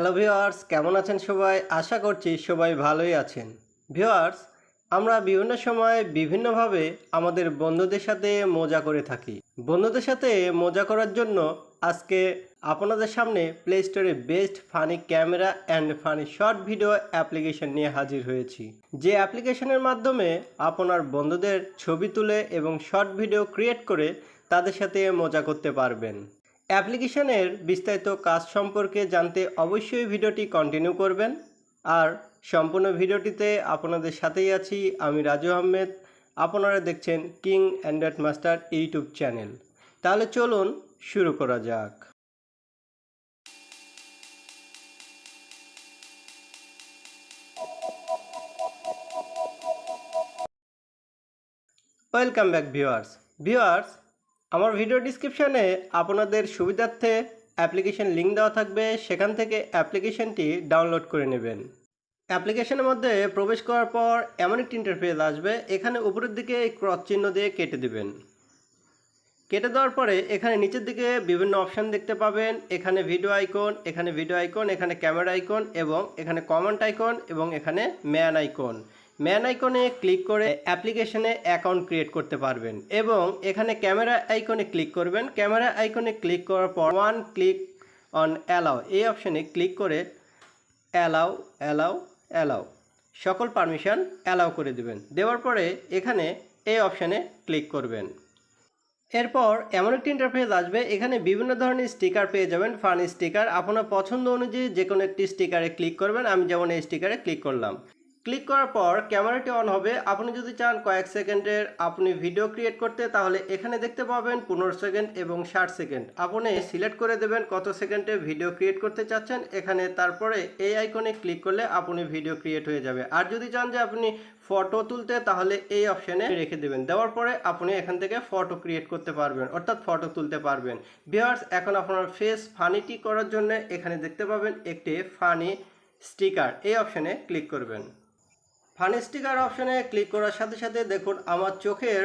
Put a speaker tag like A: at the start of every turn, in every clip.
A: Hello viewers, কেমন আছেন সবাই? আশা করছি সবাই ভালোই আছেন। ভিউয়ার্স, আমরা বিভিন্ন সময় বিভিন্নভাবে আমাদের বন্ধুদের সাথে মজা করে থাকি। বন্ধুদের সাথে মজা করার জন্য আজকে আপনাদের সামনে প্লে স্টোরে best funny camera and funny short video application নিয়ে হাজির হয়েছি। যে অ্যাপ্লিকেশনের মাধ্যমে আপনার বন্ধুদের ছবি তুলে এবং শর্ট ভিডিও ক্রিয়েট করে তাদের সাথে মজা করতে পারবেন। অ্যাপ্লিকেশনের বিস্তারিত কাজ সম্পর্কে জানতে অবশ্যই ভিডিওটি কন্টিনিউ করবেন। আর সম্পূর্ণ ভিডিওটিতে আপনাদের সাথেই আছি আমি রাজু আহমেদ। আপনারা দেখছেন king Android master YouTube channel. তাহলে চলুন শুরু করা যাক। ওয়েলকাম ব্যাক ভিউয়ার্স, আমার ভিডিও ডিসক্রিপশানে আপনাদের সুবিধার্থে অ্যাপ্লিকেশন লিঙ্ক দেওয়া থাকবে, সেখান থেকে অ্যাপ্লিকেশনটি ডাউনলোড করে নেবেন। অ্যাপ্লিকেশনের মধ্যে প্রবেশ করার পর এমন একটি ইন্টারফেস আসবে। এখানে উপরের দিকে ক্রস চিহ্ন দিয়ে কেটে দেবেন। কেটে দেওয়ার পরে এখানে নিচের দিকে বিভিন্ন অপশান দেখতে পাবেন। এখানে ভিডিও আইকন, এখানে ক্যামেরা আইকন এবং এখানে কমেন্ট আইকন এবং এখানে ম্যান আইকনে ক্লিক করে অ্যাপ্লিকেশনে অ্যাকাউন্ট ক্রিয়েট করতে পারবেন। এবং এখানে ক্যামেরা আইকনে ক্লিক করবেন। ক্যামেরা আইকনে ক্লিক করার পর ওয়ান ক্লিক অন অ্যালাউ এই অপশানে ক্লিক করে অ্যালাউ সকল পারমিশন অ্যালাউ করে দেবেন। দেওয়ার পরে এখানে এই অপশানে ক্লিক করবেন। এরপর এমন একটি ইন্টারফেস আসবে। এখানে বিভিন্ন ধরনের স্টিকার পেয়ে যাবেন, ফানি স্টিকার। আপনার পছন্দ অনুযায়ী যে কোনো একটি স্টিকারে ক্লিক করবেন। আমি যেমন এই স্টিকারে ক্লিক করলাম। ক্লিক করার পর ক্যামেরাটি অন হবে। আপনি যদি চান কয়েক সেকেন্ডের আপনি ভিডিও ক্রিয়েট করতে, তাহলে এখানে দেখতে পাবেন 15 সেকেন্ড এবং 60 সেকেন্ড। আপনি সিলেক্ট করে দেবেন কত সেকেন্ডে ভিডিও ক্রিয়েট করতে চাচ্ছেন। এখানে তারপরে এই আইকনে ক্লিক করলে আপনি ভিডিও ক্রিয়েট হয়ে যাবে। আর যদি চান যে আপনি ফটো তুলতে, তাহলে এই অপশানে রেখে দেবেন। দেওয়ার পরে আপনি এখান থেকে ফটো ক্রিয়েট করতে পারবেন, অর্থাৎ ফটো তুলতে পারবেন। ভিউয়ার্স, এখন আপনার ফেস ফানিটি করার জন্য এখানে দেখতে পাবেন একটি ফানি স্টিকার, এই অপশানে ক্লিক করবেন। ফানি স্টিকার অপশানে ক্লিক করার সাথে সাথে দেখুন আমার চোখের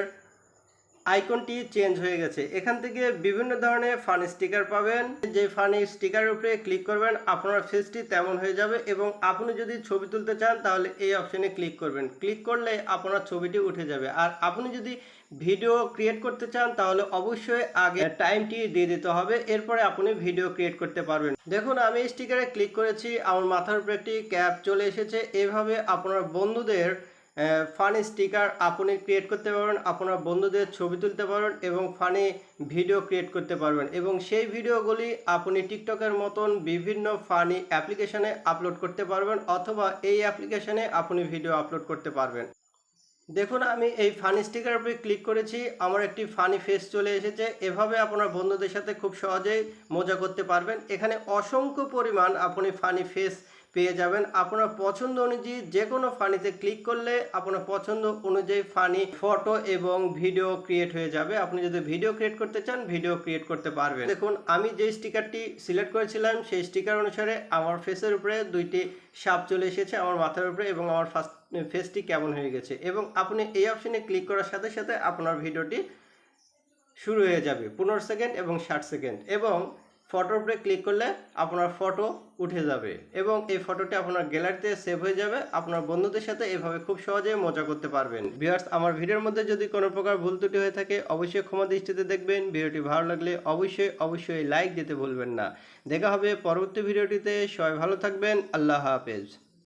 A: আইকনটি চেঞ্জ হয়ে গেছে। এখান থেকে বিভিন্ন ধরনের ফানি স্টিকার পাবেন। যে ফানি স্টিকারের উপরে ক্লিক করবেন আপনার ফেসটি তেমন হয়ে যাবে। এবং আপনি যদি ছবি তুলতে চান তাহলে এই অপশানে ক্লিক করবেন। ক্লিক করলে আপনার ছবিটি উঠে যাবে। আর আপনি যদি ভিডিও ক্রিয়েট করতে চান তাহলে অবশ্যই আগে টাইমটি দিয়ে দিতে হবে, এরপরে আপনি ভিডিও ক্রিয়েট করতে পারবেন। দেখুন আমি স্টিকারে ক্লিক করেছি, আমার মাথার উপরে একটি ক্যাপ চলে এসেছে। এভাবে আপনার বন্ধুদের ফানি স্টিকার আপনি ক্রিয়েট করতে পারবেন, আপনার বন্ধুদের ছবি তুলতে পারবেন এবং ফানি ভিডিও ক্রিয়েট করতে পারবেন। এবং সেই ভিডিওগুলি আপনি টিকটকের মতন বিভিন্ন ফানি অ্যাপ্লিকেশানে আপলোড করতে পারবেন, অথবা এই অ্যাপ্লিকেশানে আপনি ভিডিও আপলোড করতে পারবেন। দেখুন আমি এই ফানি স্টিকার উপরে ক্লিক করেছি, আমার একটি ফানি ফেস চলে এসেছে। এভাবে আপনার বন্ধুদের সাথে খুব সহজেই মজা করতে পারবেন। এখানে অসংখ্য পরিমাণ আপনি ফানি ফেস পেয়ে যাবেন। আপনার পছন্দ অনুযায়ী যে কোনো ফানিতে ক্লিক করলে আপনার পছন্দ অনুযায়ী ফানি ফটো এবং ভিডিও ক্রিয়েট হয়ে যাবে। আপনি যদি ভিডিও ক্রিয়েট করতে চান ভিডিও ক্রিয়েট করতে পারবেন। দেখুন আমি যে স্টিকারটি সিলেক্ট করেছিলাম সেই স্টিকার অনুসারে আমার ফেসের উপরে দুইটি সাপ চলে এসেছে আমার মাথার উপরে, এবং আমার ফেসটি কেমন হয়ে গেছে। এবং আপনি এই অপশানে ক্লিক করার সাথে সাথে আপনার ভিডিওটি শুরু হয়ে যাবে 15 সেকেন্ড এবং 60 সেকেন্ড। এবং ফটোর উপরে ক্লিক করলে আপনার ফটো উঠে যাবে এবং এই ফটোটি আপনার গ্যালারিতে সেভ হয়ে যাবে। আপনার বন্ধুদের সাথে এভাবে খুব সহজেই মজা করতে পারবেন। ভিউয়ার্স, আমার ভিডিওর মধ্যে যদি কোনো প্রকার ভুল ত্রুটি হয়ে থাকে অবশ্যই ক্ষমা দৃষ্টিতে দেখবেন। ভিডিওটি ভালো লাগলে অবশ্যই লাইক দিতে ভুলবেন না। দেখা হবে পরবর্তী ভিডিওটিতে। সবাই ভালো থাকবেন। আল্লাহ হাফেজ।